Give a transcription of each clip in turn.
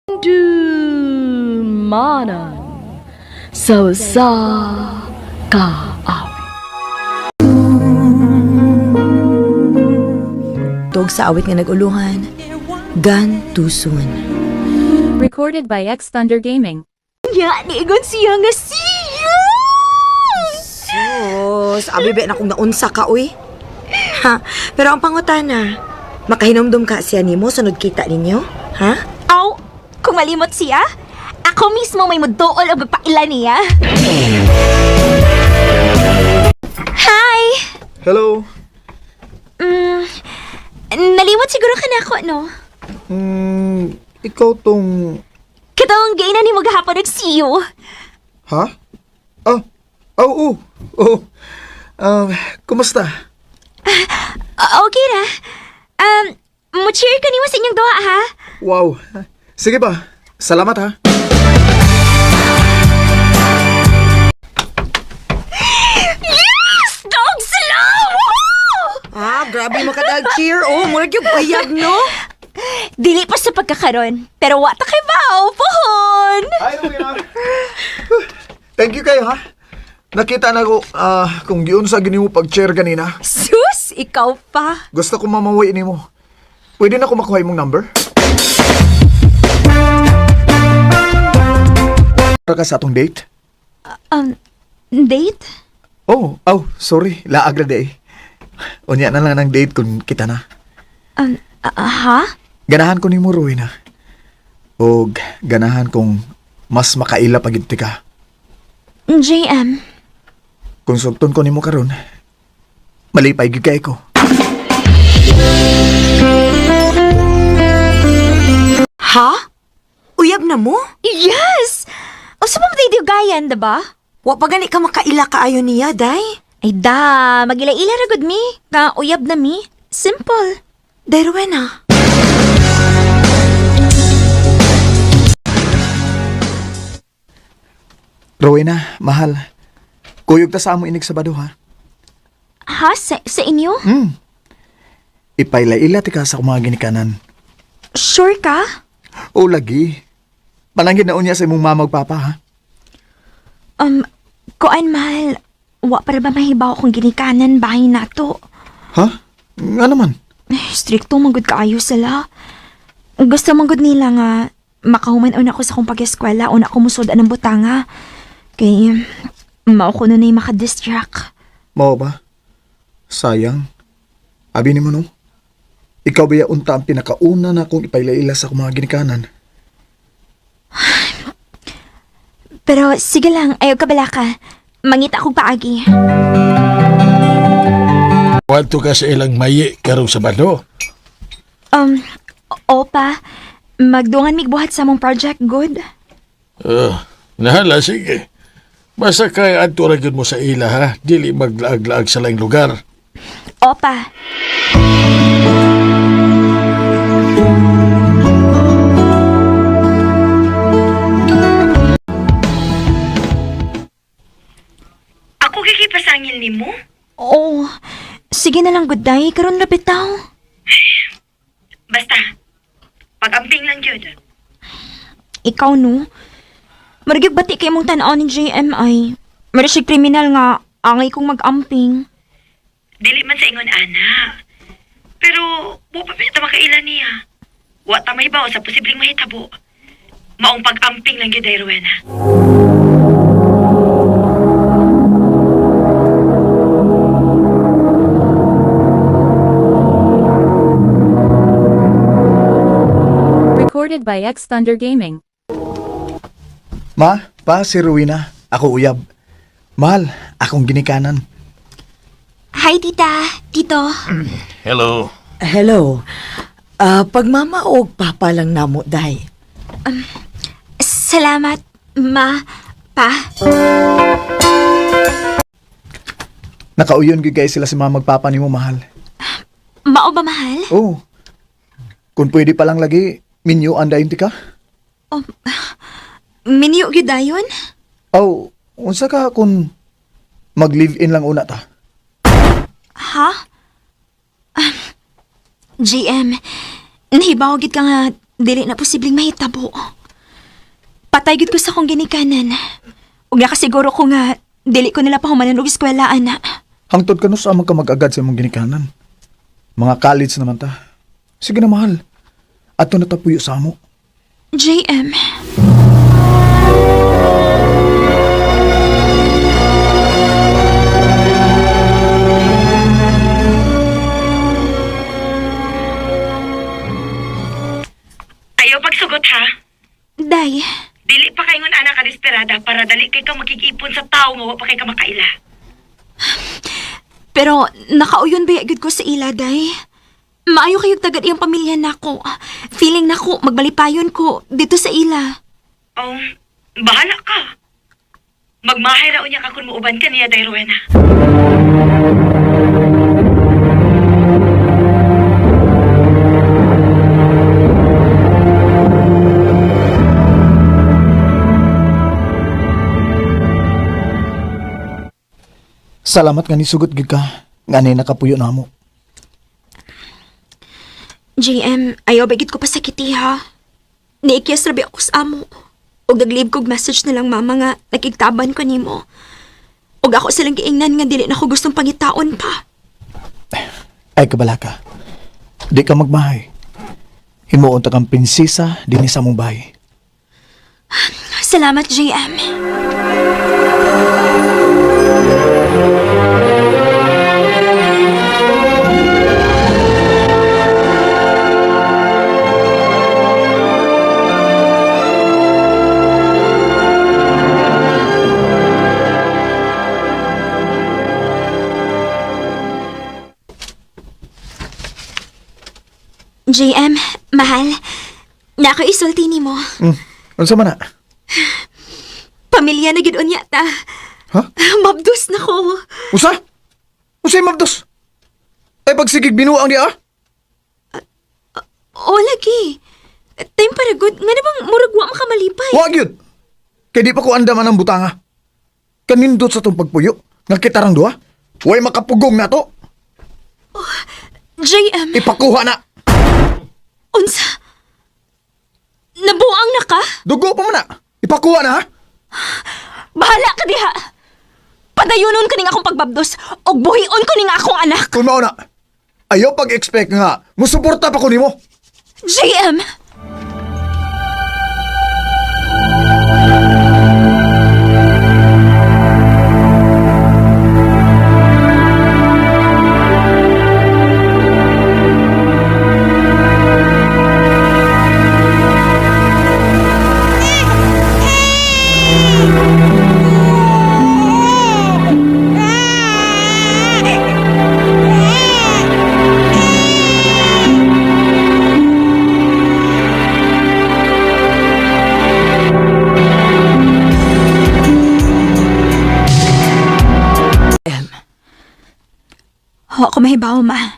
Dumanan sa kaawit. Tog sa awit nga naguluhan, Gone Too Soon. Recorded by X Thunder Gaming. Ya, niigon siya nga siya! Sus, abibe na kung naunsa ka, uy. Ha, pero ang pangutana, makahinomdom ka siya nimo sunod kita ninyo? Ha? Aw, kung malimot siya, ako mismo may mudool o magpaila niya. Hi! Hello? Nalimot siguro ka na ako, no? Ikaw tong... Katong gay na ni mo gahapon nag-see you. Ha? Oo. Kumusta? Okay na. Mo-cheer ka niyo sa inyong duha, ha? Wow. Sige ba? Salamat ha. Yes! Dog salaw! Ah, grabe mo ka cheer. Oh, murag yung bayag, no? Dili pa sa pagkakaroon, pero wata kay bao, pohon! Ay, Rowena. Thank you kayo ha. Nakita na ko kung giun sa gini mo pag-chair kanina. Sus, ikaw pa. Gusto ko mamawi ni mo. Pwede na ko makuha imong number? Para ka sa atong date? Date? Sorry. Laag na day. Unya na lang ng date kung kita na. Ha? Ganahan ko ni mo, Rowena. O ganahan kong mas makaila pagiti ka. JM. Kung sugton ko ni mo karon, malipay gigay ko. Ha? Uyab na mo? Yes! O sa mga gayan, diba? Wa pa gani ka makaila kaayo niya, day? Ay da, magila-ila ragod mi. Nga uyab na mi. Simple. Day, Rowena. Rowena, mahal. Kuyog ta sa amo inig Sabado ha. Ha? Sa inyo? Ipayla-ila ti ka sa mga ginikanan. Sure ka? O lagi. Palangin na unya sa imong mamag papa ha. Kuan mahal. Wa para ba mahibaw kung ginikanan bahay nato? Ha? Nga naman. Stricto manggod kaayo sila. Gusto manggod nila nga makahuman una ko sa kong pag-eskwela una ko musod ng butanga. Kay mao ko na makadistract. Mao ba? Sayang. Abi ni mo no? Ikaw ba unta ang pinakauna na kong ipayla-ila sa mga ginikanan? Pero sige lang, ayaw ka bala ka. Mangita akong paagi. Wanto ka sa ilang mayi karong Sabado? Opa, magdungan migbuhat sa mong project, good? Nahala, sige. Basta kay anturagin mo sa ila ha, dili maglaag-laag sa laing lugar. Opa. Ako kikipasangil ni mo? Oh, sige na lang, good day. Karon na bitaw. Basta, pag-amping lang yun. Ikaw, no? Marigig bati kay mong tanaw ni JMI. Marasig kriminal nga, angay kong mag-amping. Dili man sa ingon, ana. Pero, wa pa makailan niya. Wa ta may baw sa posibleng mahitabo. Maong pag-amping lang yun, Rowena. Recorded by X Thunder Gaming. Ma, pa, si Rowena. Ako uyab. Mahal, akong ginikanan. Hi, tita. Tito. Hello. Hello. Pag mama o papa lang namo, day. Salamat, ma, pa. Nakauyon gigay sila si mama magpapa ni mo, mahal. Mao ba, mahal? Oo. Kung pwede pa lang lagi, minyo andayin ti ka? Minyo gyudayon? Unsa ka kung mag-live-in lang una ta? Ha? GM, nahibaw gid ka nga dili na posibleng mahitabo. Patay gid ko sa akong ginikanan. Ug nakasiguro ko nga, dili ko nila pahumanan og eskwela, ana. Hangtod ka no sa amang ka mag-agad sa imong ginikanan. Mga college naman ta. Sige na, mahal. Ato na tapuyo sa amo. JM, Ayaw pagsugot ha. day, Dili pa kay ngon ana ka desperada para dali kay ka makikipon sa tao nga wa pa kay ka makaila. pero nakauyon ba gid ko sa ila, day? Maayo kayong tagad iyang pamilya nako. Feeling nako magbalipayon ko dito sa ila. Oh, bahala ka. Magmahay raw niya ka kung muuban ka niya, Day Rowena. Salamat nga ni sugot gid ka. Nga nay nakapuyo na mo. JM, ayaw ba gid ko pasakiti, ha? Niikyas rabi ako sa amo. Ug naglib kog message na lang mama nga nakigtaban ko nimo. Ug ako silang giingnan nga dili na ko gustong pangitaon pa. Ay, kabala ka. Di ka magmahay. Himuon ta kang prinsesa din sa mong bahay. Salamat, JM. JM, mahal. Na ako isulti nimo. Ano man na? Pamilya na gid unya ta. Ha? Mabdus na ko. Usa? Usay mabdos? Ay, pagsigig binuang niya, ah? O lagi. Time para good. Nga na bang murag wa makamalipay. Wag yun! Kaya di pa ko andaman ang butanga. Kanindot sa tong pagpuyo. Nga kitarang duha. Huwag makapugong na to. JM, Ipakuha na. unsa? Nabuang na ka? Dugo pa man na. Ipakuha na, ha? Bahala ka diha. Padayunon ka ning akong pagbabdos o buhion ko ning akong anak. Kung mauna, ayaw pag-expect nga. Musuporta pa ko nimo. JM! Ako mahibaw, ma.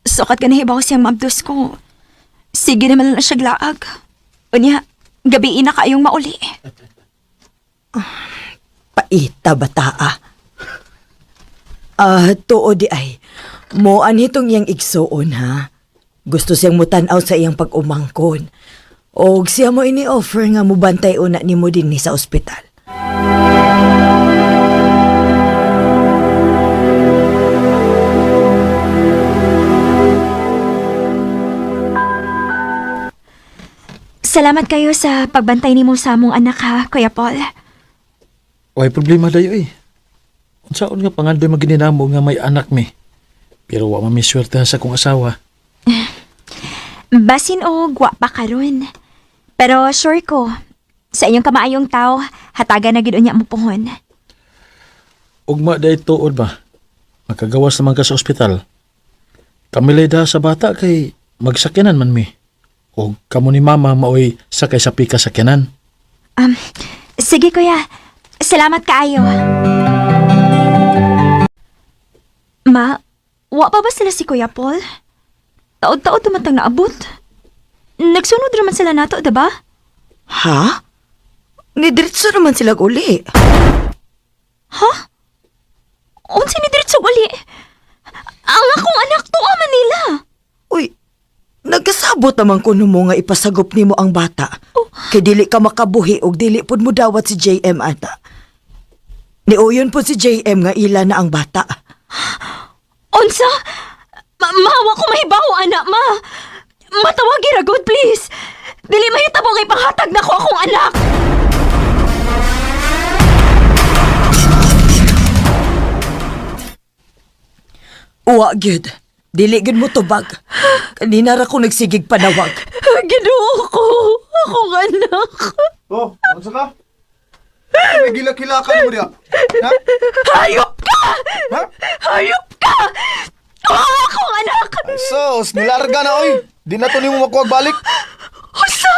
Sukat ka nahibaw siyang mabdos ko. Sige naman na siya glaag. Unya, gabi na kayong mauli. Paita bataa. Tuo di ay. Mo anitong iyang igsuon, ha? Gusto siyang mutanaw sa iyang pag-umangkon. O siya mo ini-offer nga mo bantay una ni mo din sa ospital. Salamat kayo sa pagbantay ni mo sa among anak, ha, Kuya Paul. Way problema dayo eh. Unsaon nga pangandoy magininamo nga may anak mi. Pero wa mamiswerte sa kong asawa. Basin o gwa pa karon. Pero sure ko, sa inyong kamaayong tao, hataga na gid unya mo pohon. Ugma day tuod ba? Makagawas naman ka sa ospital. Kamilay da sa bata kay magsakyanan man mi. O kamo ni mama maoy sakay sa pika sakyanan. Sige, Kuya. Salamat kaayo. Ma, wa pa ba sila si Kuya Paul? Taod-taod tumatang naabot. Nagsunod naman sila nato, diba? Ha? Nidiretso naman sila uli. Ha? Unsa ni diretso uli? Ang akong anak to, ama nila. Uy, Nagkasabot naman ko mo nga ipasagop nimo ang bata. Kay dili ka makabuhi og dili pud mo dawat si JM ata. Niuyon po si JM nga ila na ang bata. Unsa? Mahawa ko mahibaw, anak, ma. Matawagi ra, God, please. Dili mahitabo nga ipanghatag na ko akong anak. Uwa, gyud. Dili gyud mo tubag. Kanina ra ko nagsigig panawag. Ginoo ko. Akong anak. Oh, ano ka? May gila-kilakan mo diya. Ha? Hayop ka! Ha? Hayop ka! Kawawa akong anak! Sos, nilarga na oy. Di na to nimo makuwag balik. Usa!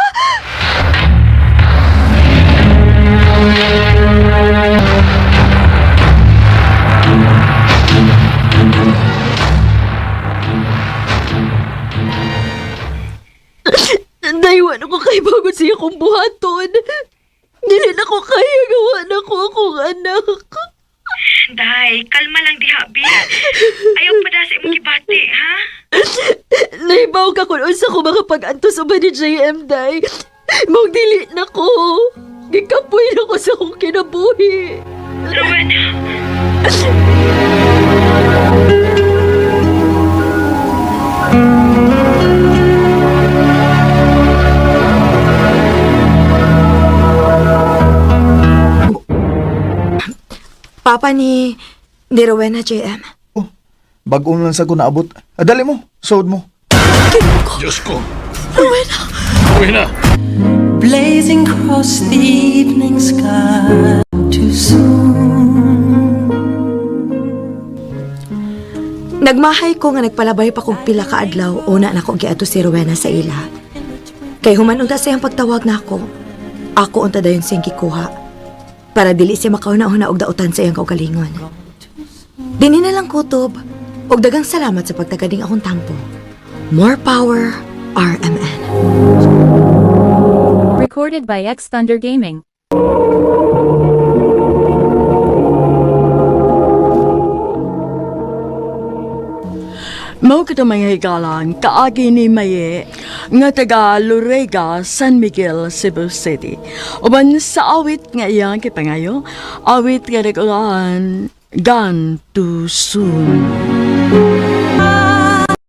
Naiwan ako kay bago siya kong buhaton. Dili na ko kaya gawa na ko akong anak. Day, kalma lang diha, Bi. Ayaw pa da sa imong gibati, ha? Naibaw ka kung unsa ko makapag-antos uban ni JM, day. Magdili na ko. Gikapoy na ko sa akong kinabuhi. Rowena, Papa ni Rowena, JM. Oh, bag-on lang sa ko naabot. Dali mo, sod mo. Diyos ko! Rowena! Blazing across the evening sky too soon. Nagmahay ko nga nagpalabay pa kong pila ka adlaw una na ko giadto si Rowena sa ila. Kay human unta siyang pagtawag na ako. Ako unta dayon siyang gikuha. Para dili siya makauna-una og dautan sa iyang kaugalingon. Dinhi na lang kutob. Og dagang salamat sa pagtagading akong tampo. More power, RMN. Recorded by X Thunder Gaming. Mao kita mga higalan, kaagi ni Maye, nga taga Lorega, San Miguel, Cebu City. Uban sa awit nga iyang kipangayo, awit nga nag-ulan, Gone Too Soon.